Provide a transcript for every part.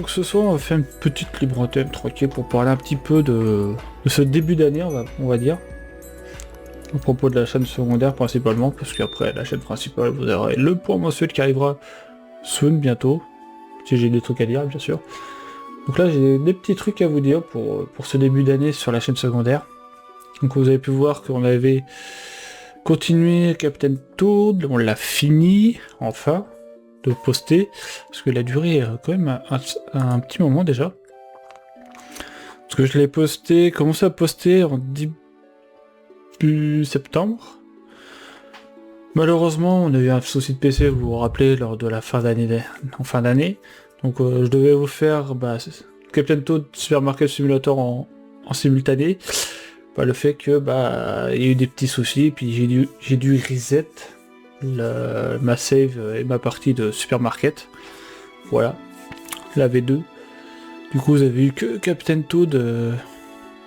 Donc ce soir on va faire une petite libre antenne tranquille pour parler un petit peu de ce début d'année on va dire. À propos de la chaîne secondaire principalement, parce qu'après la chaîne principale vous aurez le point mensuel qui arrivera soon bientôt. Si j'ai des trucs à dire bien sûr. Donc là j'ai des petits trucs à vous dire pour ce début d'année sur la chaîne secondaire. Donc vous avez pu voir qu'on avait continué Captain Toad, on l'a fini, enfin, de poster, parce que la durée quand même un petit moment déjà. Parce que je l'ai posté, commencé à poster en début septembre. Malheureusement, on a eu un souci de PC, vous vous rappelez, lors de la fin d'année, en fin d'année. Donc je devais vous faire Captain Toad Supermarket Simulator en simultané. Le fait que il y a eu des petits soucis, puis j'ai dû reset ma save et ma partie de Supermarket. Voilà, la V2. Du coup, vous avez eu que Captain Toad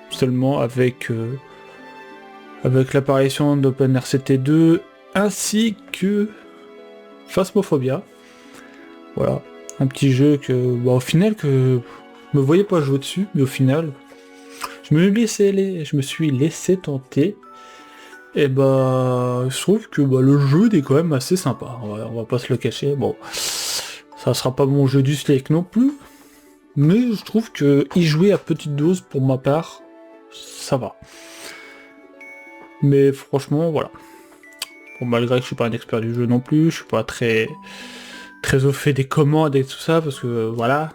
seulement avec l'apparition d'OpenRCT2 ainsi que Phasmophobia. Voilà, un petit jeu que, au final, que je me voyais pas jouer dessus, mais au final, je me suis laissé tenter. Et je trouve que le jeu est quand même assez sympa. On va pas se le cacher. Bon, ça sera pas mon jeu du steak non plus. Mais je trouve que y jouer à petite dose, pour ma part, ça va. Mais franchement, voilà. Bon, malgré que je suis pas un expert du jeu non plus, je suis pas très au fait des commandes et tout ça, parce que voilà.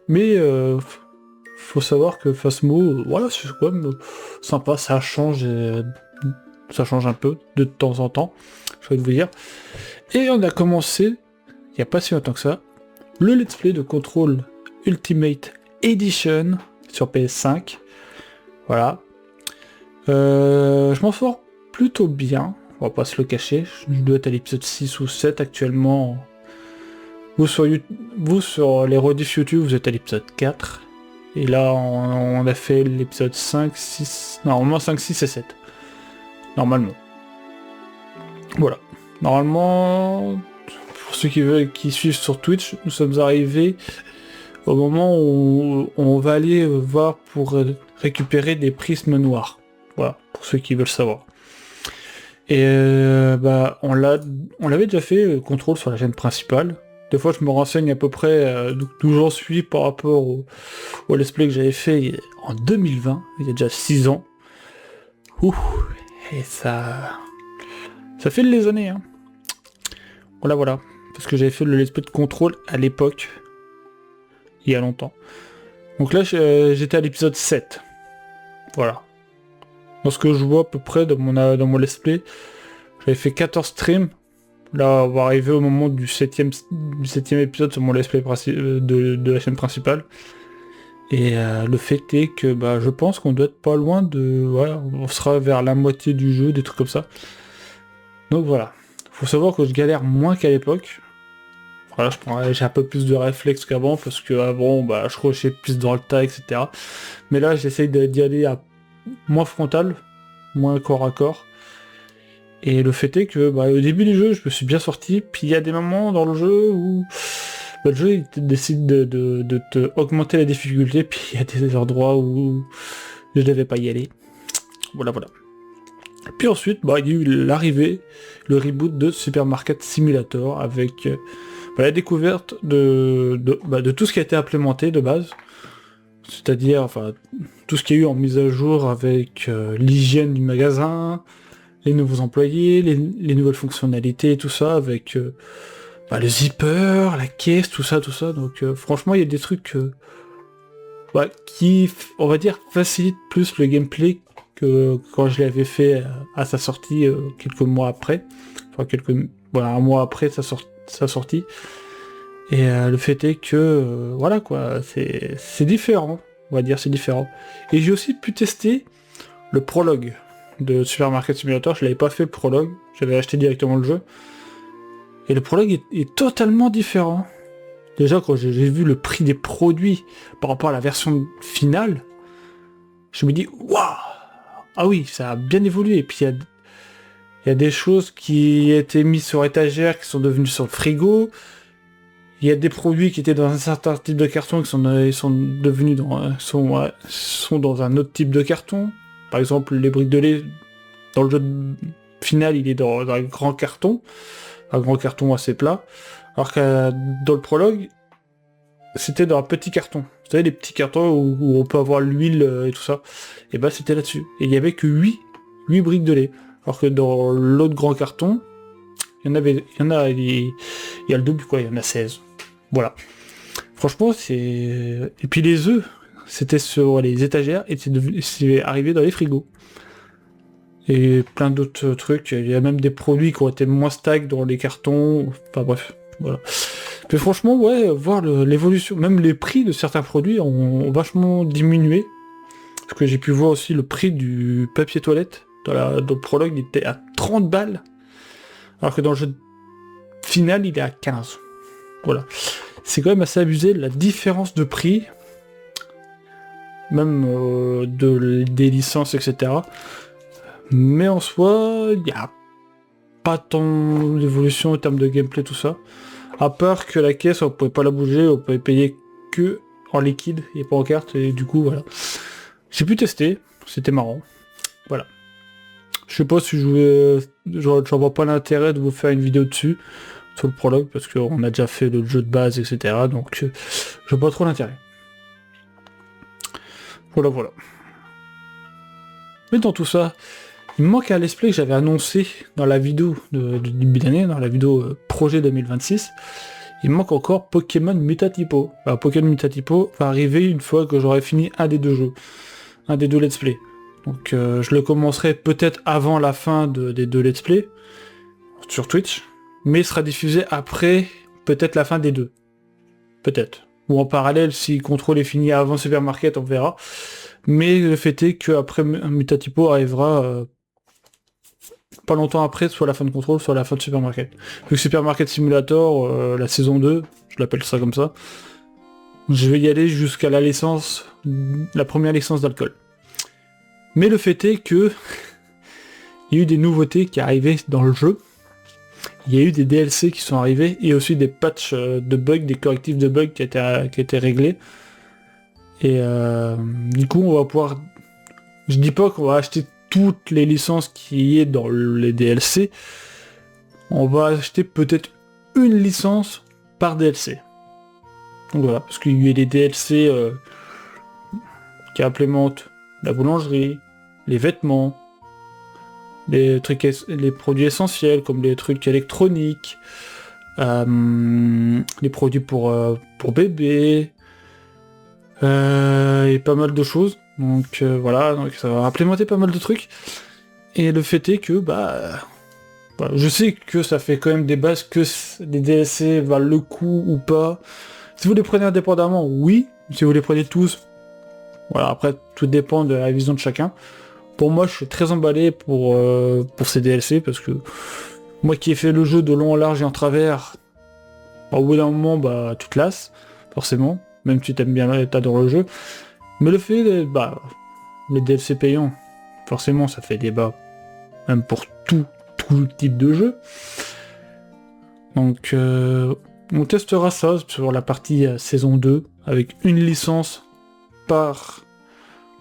Mais faut savoir que Phasmo, voilà, c'est quand même sympa, ça change un peu de temps en temps, je vais vous dire. Et on a commencé, il n'y a pas si longtemps que ça, le let's play de Control Ultimate Edition sur PS5. Voilà. Je m'en sors plutôt bien, on va pas se le cacher. Je dois être à l'épisode 6 ou 7 actuellement. Vous sur les rediffs YouTube, vous êtes à l'épisode 4. Et là, on a fait l'épisode 5, 6... Normalement 5, 6 et 7. Normalement. Voilà. Normalement, pour ceux qui suivent sur Twitch, nous sommes arrivés au moment où on va aller voir pour récupérer des prismes noirs. Voilà, pour ceux qui veulent savoir. Et on l'avait déjà fait, contrôle sur la chaîne principale. Des fois, je me renseigne à peu près d'où j'en suis par rapport au let's play que j'avais fait en 2020, il y a déjà 6 ans. Ouh, et ça fait les années, hein. Voilà. Parce que j'avais fait le let's play de contrôle à l'époque, il y a longtemps. Donc là, j'étais à l'épisode 7. Voilà. Dans ce que je vois à peu près dans mon let's play, j'avais fait 14 streams. Là, on va arriver au moment du 7ème épisode sur mon let's play de la chaîne principale. Et le fait est que je pense qu'on doit être pas loin de... Voilà, on sera vers la moitié du jeu, des trucs comme ça. Donc voilà. Faut savoir que je galère moins qu'à l'époque. Voilà, j'ai un peu plus de réflexes qu'avant, parce que avant, je crochais plus dans le tas, etc. Mais là, j'essaye d'y aller à moins frontal, moins corps à corps. Et le fait est que au début du jeu, je me suis bien sorti, puis il y a des moments dans le jeu où le jeu il décide de te augmenter la difficulté, puis il y a des endroits où je devais pas y aller. Voilà. Et puis ensuite, il y a eu l'arrivée, le reboot de Supermarket Simulator, avec la découverte de tout ce qui a été implémenté de base. C'est-à-dire, tout ce qu'il y a eu en mise à jour avec l'hygiène du magasin, les nouveaux employés, les nouvelles fonctionnalités, tout ça, avec le zipper, la caisse, tout ça. Donc franchement, il y a des trucs qui, on va dire, facilitent plus le gameplay que quand je l'avais fait à sa sortie quelques mois après. Un mois après sa sortie. Et le fait est que, c'est différent, on va dire, c'est différent. Et j'ai aussi pu tester le prologue de Supermarket Simulator. Je l'avais pas fait le prologue, j'avais acheté directement le jeu. Et le prologue est totalement différent. Déjà, quand j'ai vu le prix des produits par rapport à la version finale, je me dis, waouh! Ah oui, ça a bien évolué. Et puis il y a des choses qui étaient mises sur étagère, qui sont devenues sur le frigo. Il y a des produits qui étaient dans un certain type de carton qui sont devenus sont dans un autre type de carton. Par exemple, les briques de lait, dans le jeu final, il est dans un grand carton assez plat. Alors que dans le prologue, c'était dans un petit carton. Vous savez, les petits cartons où on peut avoir l'huile et tout ça. Et bah c'était là-dessus. Et il y avait que 8 briques de lait. Alors que dans l'autre grand carton, il y a le double, quoi, il y en a 16. Voilà. Franchement, c'est... Et puis les œufs, c'était sur les étagères et c'est arrivé dans les frigos. Et plein d'autres trucs. Il y a même des produits qui ont été moins stack dans les cartons. Enfin bref, voilà. Mais franchement, ouais, voir l'évolution, même les prix de certains produits ont vachement diminué. Parce que j'ai pu voir aussi le prix du papier toilette. Dans le prologue, il était à 30 balles. Alors que dans le jeu final, il est à 15. Voilà. C'est quand même assez abusé, la différence de prix. Même des licences, etc. Mais en soi, il n'y a pas tant d'évolution en termes de gameplay, tout ça. À part que la caisse, on pouvait pas la bouger, on pouvait payer que en liquide et pas en carte, et du coup, voilà. J'ai pu tester, c'était marrant. Voilà. Je sais pas si j'en vois pas l'intérêt de vous faire une vidéo dessus, sur le prologue, parce qu'on a déjà fait le jeu de base, etc. Donc, je vois pas trop l'intérêt. Voilà. Mais dans tout ça, il me manque un let's play que j'avais annoncé dans la vidéo de début d'année, dans la vidéo projet 2026. Il me manque encore Pokémon Mutatipo. Alors, Pokémon Mutatipo va arriver une fois que j'aurai fini un des deux jeux. Un des deux let's play. Donc je le commencerai peut-être avant la fin des deux let's play sur Twitch, mais il sera diffusé après peut-être la fin des deux. Peut-être. Ou en parallèle, si Control est fini avant Supermarket, on verra. Mais le fait est qu'après Mutatipo arrivera pas longtemps après, soit la fin de Control, soit la fin de Supermarket. Vu que Supermarket Simulator, la saison 2, je l'appelle ça comme ça, je vais y aller jusqu'à la première licence d'alcool. Mais le fait est que il y a eu des nouveautés qui arrivaient dans le jeu. Il y a eu des DLC qui sont arrivés et aussi des patchs de bugs, des correctifs de bugs qui étaient réglés. Et du coup, on va pouvoir... Je dis pas qu'on va acheter toutes les licences qui est dans les DLC. On va acheter peut-être une licence par DLC. Donc voilà, parce qu'il y a des DLC qui implémentent la boulangerie, les vêtements, les produits essentiels comme les trucs électroniques, les produits pour bébés, et pas mal de choses. Donc voilà, donc ça va implémenter pas mal de trucs. Et le fait est que je sais que ça fait quand même des bases que les DLC valent le coup ou pas. Si vous les prenez indépendamment, oui. Si vous les prenez tous, voilà, après tout dépend de la vision de chacun. Pour moi, je suis très emballé pour ces DLC parce que moi qui ai fait le jeu de long en large et en travers, au bout d'un moment, tu te lasses, forcément, même si t'aimes bien, t'adores le jeu. Mais le fait, les DLC payants, forcément, ça fait débat, même pour tout type de jeu. Donc, on testera ça sur la partie saison 2, avec une licence par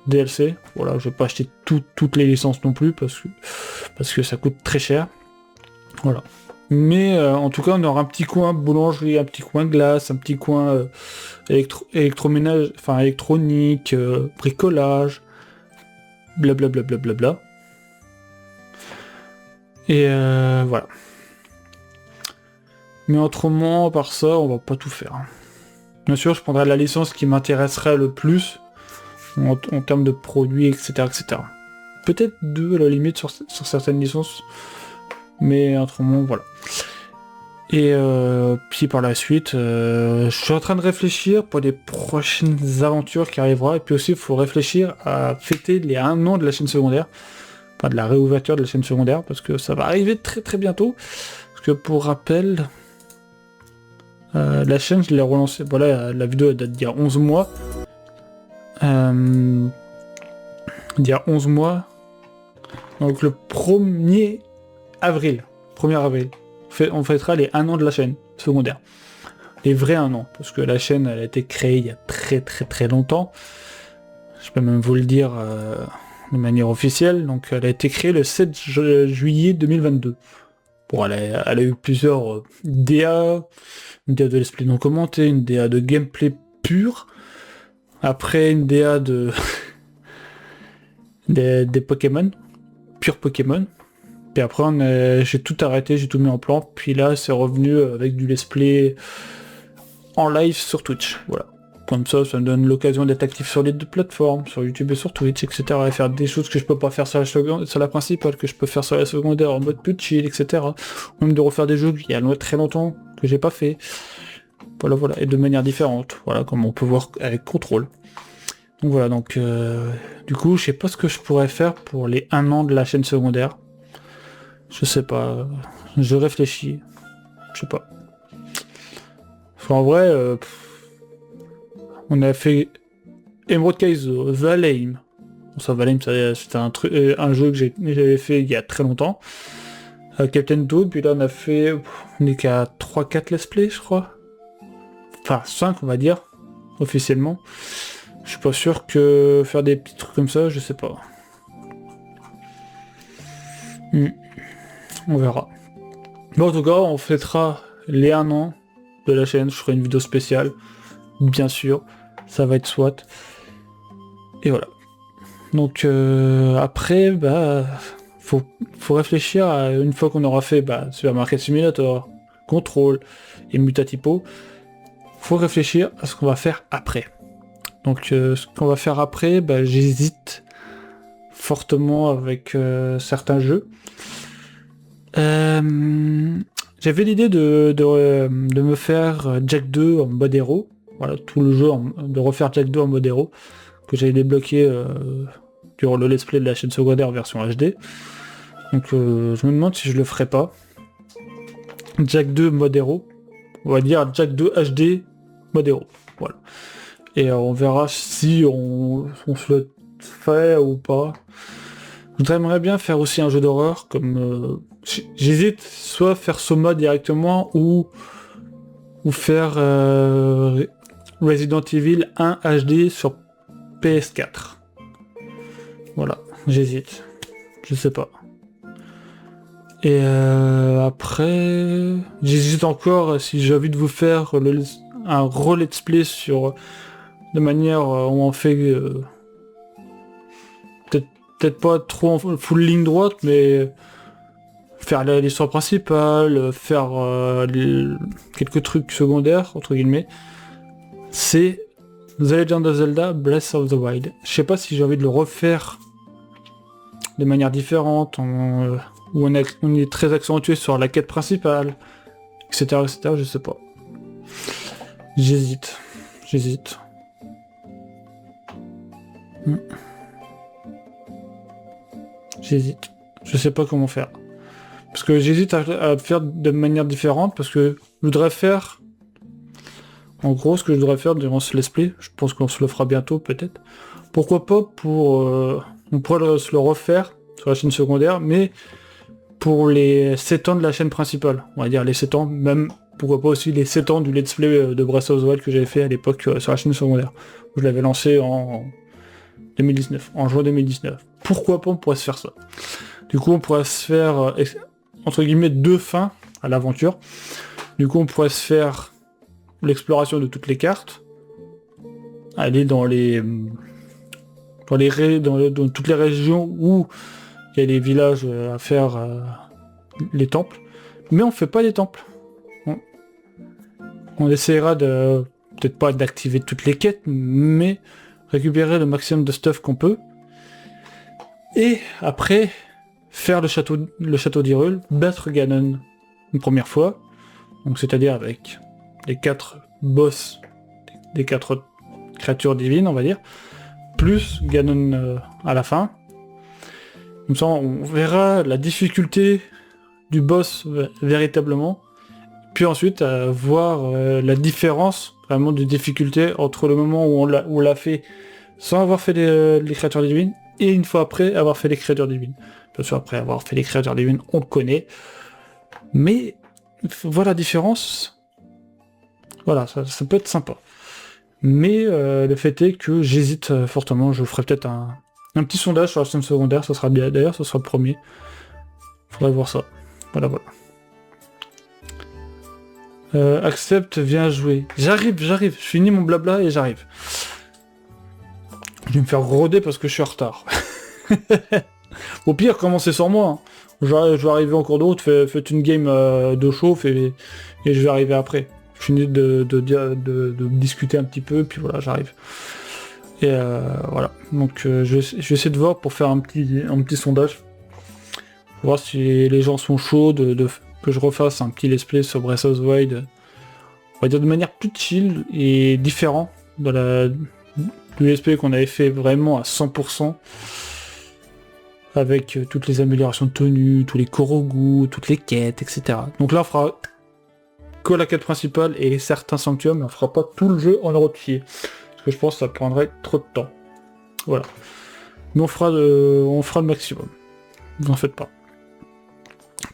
DLC. Voilà, je vais pas acheter toutes les licences non plus, parce que ça coûte très cher. Voilà. Mais en tout cas, on aura un petit coin boulangerie, un petit coin glace, un petit coin électroménage, enfin électronique, bricolage, blablabla. Et voilà. Mais autrement, à part ça, on va pas tout faire. Bien sûr, je prendrai la licence qui m'intéresserait le plus en termes de produits, etc. Peut-être 2 à la limite sur certaines licences. Mais autrement, voilà. Et puis par la suite, je suis en train de réfléchir pour les prochaines aventures qui arriveront. Et puis aussi, il faut réfléchir à fêter les 1 an de la chaîne secondaire. Enfin, de la réouverture de la chaîne secondaire. Parce que ça va arriver très très bientôt. Parce que pour rappel, la chaîne, je l'ai relancée. Voilà, la vidéo date d'il y a 11 mois. D'il y a 11 mois. Donc le 1er avril. On fêtera les 1 an de la chaîne secondaire. les vrais 1 an, parce que la chaîne elle a été créée il y a très longtemps. Je peux même vous le dire de manière officielle. Donc elle a été créée le 7 juillet 2022. Bon, elle a eu plusieurs DA, une DA de let's play non commenté, une DA de gameplay pur, après une DA de des Pokémon, pur Pokémon. Puis après j'ai tout arrêté, j'ai tout mis en plan, puis là c'est revenu avec du let's play en live sur Twitch, voilà. Comme ça me donne l'occasion d'être actif sur les deux plateformes, sur YouTube et sur Twitch, etc. Et faire des choses que je peux pas faire sur la principale, que je peux faire sur la secondaire en mode plus chill, etc. Ou même de refaire des jeux il y a très longtemps que j'ai pas fait. Voilà, et de manière différente, voilà, comme on peut voir avec Control. Donc voilà, du coup, je sais pas ce que je pourrais faire pour les 1 an de la chaîne secondaire. Je sais pas, je réfléchis, je sais pas. En vrai, on a fait Emerald Kaizo, Valheim. Bon, ça, Valheim, c'était un jeu que j'avais fait il y a très longtemps. Captain Toad, puis là on est qu'à 3-4 let's play, je crois. Enfin, 5, on va dire, officiellement. Je suis pas sûr que faire des petits trucs comme ça, je sais pas. On verra. Bon, en tout cas, on fêtera les 1 an de la chaîne, je ferai une vidéo spéciale, bien sûr, ça va être soit. Et voilà. Donc après, faut réfléchir à, une fois qu'on aura fait Super Market Simulator, Control et Mutatipo, faut réfléchir à ce qu'on va faire après. Donc ce qu'on va faire après, j'hésite fortement avec certains jeux. J'avais l'idée de me faire Jack 2 en mode héros. Voilà, tout le jeu, de refaire Jack 2 en mode héros, que j'avais débloqué durant le let's play de la chaîne secondaire version HD. Donc je me demande si je le ferai pas. Jack 2 mode héros. On va dire Jack 2 HD mode héros. Voilà. Et on verra si on se le fait ou pas. J'aimerais bien faire aussi un jeu d'horreur, comme... j'hésite, soit faire Soma directement, ou faire Resident Evil 1 HD sur PS4. Voilà, j'hésite. Je sais pas. Et après... J'hésite encore si j'ai envie de vous faire un re-let's play sur... de manière où on fait... peut-être pas trop en full ligne droite, mais faire l'histoire principale, faire quelques trucs secondaires, entre guillemets, c'est The Legend of Zelda Breath of the Wild. Je sais pas si j'ai envie de le refaire de manière différente, où on est très accentué sur la quête principale, etc., je sais pas. J'hésite. J'hésite. Je sais pas comment faire. Parce que j'hésite à faire de manière différente, parce que je voudrais faire... En gros, ce que je voudrais faire durant ce let's play, je pense qu'on se le fera bientôt, peut-être. Pourquoi pas pour... on pourrait se le refaire sur la chaîne secondaire, mais pour les 7 ans de la chaîne principale. On va dire les 7 ans, même... Pourquoi pas aussi les 7 ans du let's play de Breath of the Wild que j'avais fait à l'époque sur la chaîne secondaire. Je l'avais lancé en 2019, en juin 2019. Pourquoi pas on pourrait se faire ça. Du coup on pourrait se faire entre guillemets 2 fins à l'aventure. Du coup on pourrait se faire l'exploration de toutes les cartes, aller dans toutes les régions où il y a les villages à faire, les temples, mais on fait pas les temples. On essaiera de peut-être pas d'activer toutes les quêtes, mais récupérer le maximum de stuff qu'on peut. Et après, faire le château d'Hyrule, battre Ganon une première fois, donc c'est-à-dire avec les 4 boss, des 4 créatures divines, on va dire, plus Ganon à la fin. Comme ça, on verra la difficulté du boss véritablement, puis ensuite voir la différence vraiment de difficulté entre le moment où on l'a fait sans avoir fait les créatures divines, et une fois après avoir fait les créatures divines. Bien sûr, après avoir fait les créatures divines, on connaît. Mais, voir la différence, Voilà, ça peut être sympa. Mais le fait est que j'hésite fortement, je ferai peut-être un petit sondage sur la scène secondaire, ça sera bien, d'ailleurs, ce sera le premier. Faudrait voir ça. Voilà, voilà. Accepte, viens jouer. J'arrive, je finis mon blabla et j'arrive. Je vais me faire rôder parce que je suis en retard. Au pire, commencez sans moi. Hein. Je vais arriver en cours de route, faites une game de chauffe et je vais arriver après. Je finis de discuter un petit peu, puis voilà, j'arrive. Et voilà. Donc je vais essayer de voir pour faire un petit sondage. Voir si les gens sont chauds que je refasse un petit let's play sur Breath of the Wild. On va dire de manière plus chill et différent du let's play qu'on avait fait vraiment à 100%. Avec toutes les améliorations de tenue, tous les Korogu, toutes les quêtes, etc. Donc là on fera que la quête principale et certains sanctuaires, mais on fera pas tout le jeu en entier. Parce que je pense que ça prendrait trop de temps. Voilà. Mais on fera le maximum. Vous en faites pas.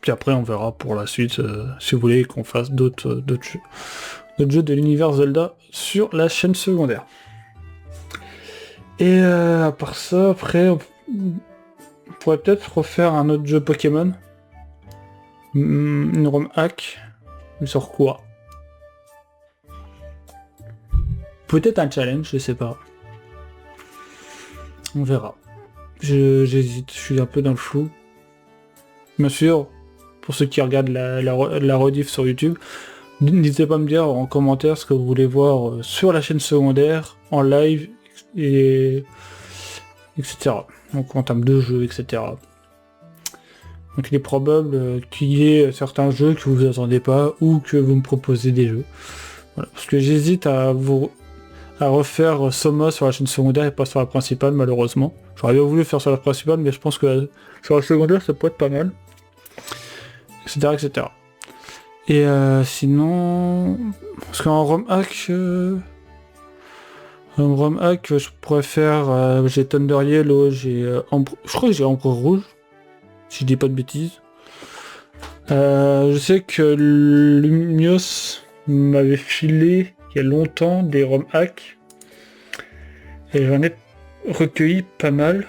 Puis après on verra pour la suite, si vous voulez qu'on fasse d'autres jeux de l'univers Zelda sur la chaîne secondaire. Et à part ça, après, on pourrait peut-être refaire un autre jeu Pokémon. Une ROM hack. Mais sur quoi? Peut-être un challenge, je sais pas. On verra. J'hésite, je suis un peu dans le flou. Bien sûr, pour ceux qui regardent la rediff sur YouTube, n'hésitez pas à me dire en commentaire ce que vous voulez voir sur la chaîne secondaire, en live, et etc. Donc en termes de jeux, etc. Donc il est probable qu'il y ait certains jeux que vous attendez pas ou que vous me proposez des jeux. Voilà. Parce que j'hésite à refaire Soma sur la chaîne secondaire et pas sur la principale malheureusement. J'aurais bien voulu faire sur la principale mais je pense que sur la secondaire ça peut être pas mal. Etc. etc. Et sinon... Parce qu'en ROM hack... En ROM hack je pourrais faire... j'ai Thunder Yellow, je crois que j'ai Ambre Rouge. Si je dis pas de bêtises. Je sais que Lumios m'avait filé il y a longtemps des ROM hacks. Et j'en ai recueilli pas mal.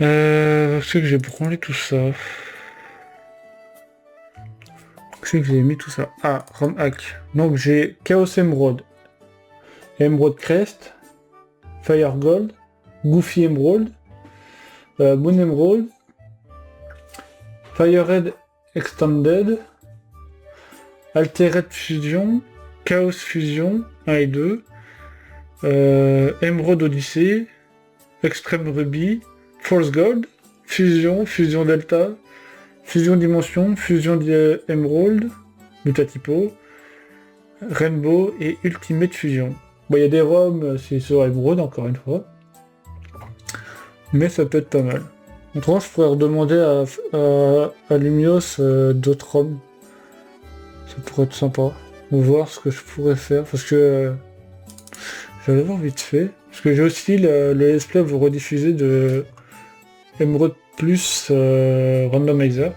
Je sais que j'ai branlé tout ça. Je sais que j'ai mis tout ça. Ah, ROM hack. Donc j'ai Chaos Emerald. Emerald Crest. Fire Gold. Goofy Emerald. Moon Emerald, Fire Red Extended, Altered Fusion, Chaos Fusion 1 et 2, Emerald Odyssey, Extreme Ruby, Force Gold, Fusion, Fusion Delta, Fusion Dimension, Fusion Emerald, Mutatypo, Rainbow et Ultimate Fusion. Bon, il y a des ROM, c'est sur Emerald encore une fois. Mais ça peut être pas mal. Autrement, je pourrais redemander à Lumios d'autres ROM. Ça pourrait être sympa. Ou voir ce que je pourrais faire. Parce que j'allais voir vite fait. Parce que j'ai aussi le let's play vous rediffuser de Emerald Plus Randomizer.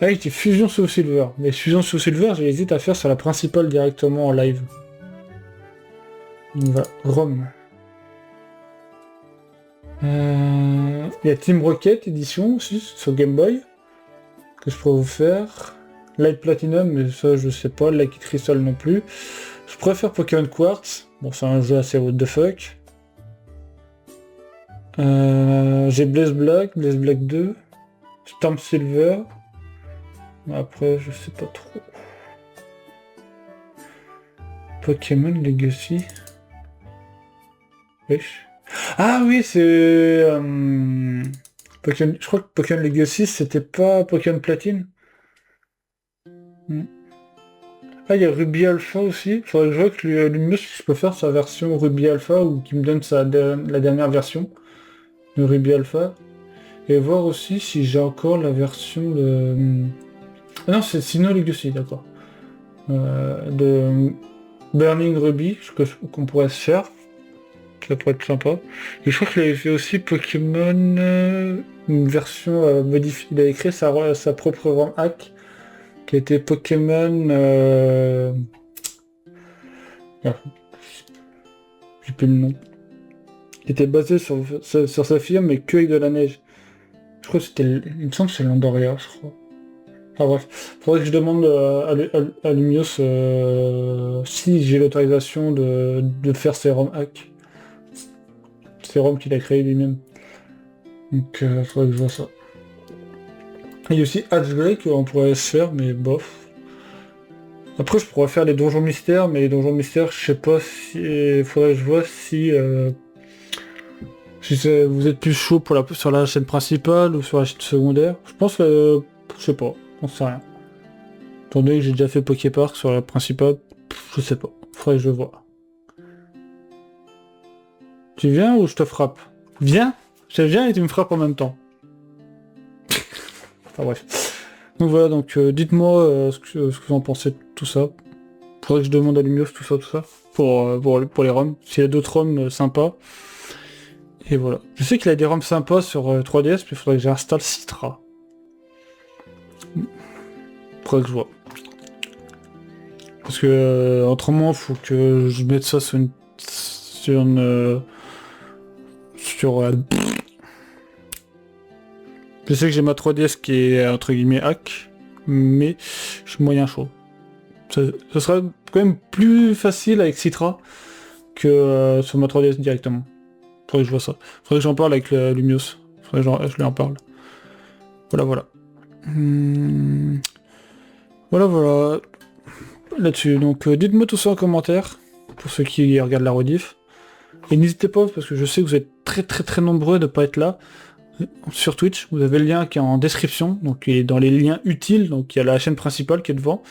Ah, il dit Fusion Soul Silver. Mais Fusion Soul Silver, j'hésite à faire sur la principale directement en live. On va ROM. Il y a Team Rocket édition aussi sur Game Boy que je pourrais vous faire. Light Platinum, mais ça je sais pas. Light Crystal non plus. Je préfère Pokémon Quartz. Bon, c'est un jeu assez what the fuck. J'ai Blaze Black 2, Storm Silver. Après, je sais pas trop. Pokémon Legacy. Wesh. Ah oui, c'est... Pokémon... Je crois que Pokémon Legacy, c'était pas Pokémon Platine. Ah, il y a Ruby Alpha aussi. Faudrait que je vois que Lumios, si je peux faire sa version Ruby Alpha ou qu'il me donne la dernière version de Ruby Alpha. Et voir aussi si j'ai encore la version de... Ah non, c'est Sinnoh Legacy, d'accord. De Burning Ruby, qu'on pourrait se faire. Ça pourrait être sympa. Et je crois qu'il avait fait aussi Pokémon, une version modifiée. Il a créé sa propre ROM hack qui était Pokémon... Ah, j'ai plus le nom. Qui était basé sur Saphir, mais que avec de la neige. Je crois que c'était... Il me semble que c'est Landoria, je crois. Ah bref, faudrait que je demande à Lumios si j'ai l'autorisation de faire ses ROM hack. Ses ROM qu'il a créé lui-même. Donc faudrait que je vois ça. Il y a aussi Hatchblade qu'on pourrait se faire, mais bof. Après je pourrais faire les donjons mystères, mais les donjons mystères, je sais pas si... Faudrait que je vois si... vous êtes plus chaud sur la chaîne principale ou sur la chaîne secondaire. Je pense que... je sais pas, on sait rien. Étant donné que j'ai déjà fait Poképark sur la principale, je sais pas. Faudrait que je vois. Tu viens ou je te frappe? Viens? Je viens et tu me frappes en même temps. Enfin bref. Donc voilà, donc dites-moi ce que vous en pensez de tout ça. Faudrait que je demande à Lumios tout ça. Pour les ROM. S'il y a d'autres ROM sympas. Et voilà. Je sais qu'il a des ROM sympas sur 3DS, mais il faudrait que j'installe Citra. Faudrait que je vois. Parce que autrement, faut que je mette ça sur je sais que j'ai ma 3DS qui est entre guillemets hack, mais je suis moyen chaud. Ça sera quand même plus facile avec Citra que sur ma 3DS directement. Faudrait que je vois ça. Faudrait que j'en parle avec Lumios. Faudrait que je lui en parle. Voilà. Voilà. Là-dessus. Donc dites-moi tout ça en commentaire, pour ceux qui regardent la rediff. Et n'hésitez pas, parce que je sais que vous êtes très nombreux de pas être là. Sur Twitch, vous avez le lien qui est en description, donc il est dans les liens utiles, donc il y a la chaîne principale qui est devant.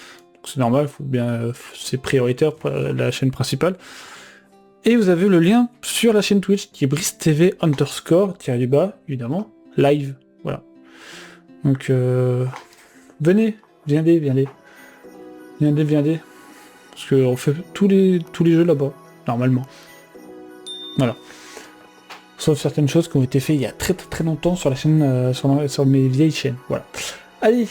C'est normal, faut bien, c'est prioritaire pour la chaîne principale. Et vous avez le lien sur la chaîne Twitch qui est BriceTV _, évidemment, live. Voilà. Donc venez. Viendez. Parce qu'on fait tous les jeux là-bas, normalement. Voilà. Sauf certaines choses qui ont été faites il y a très longtemps sur la chaîne, sur mes vieilles chaînes. Voilà. Allez,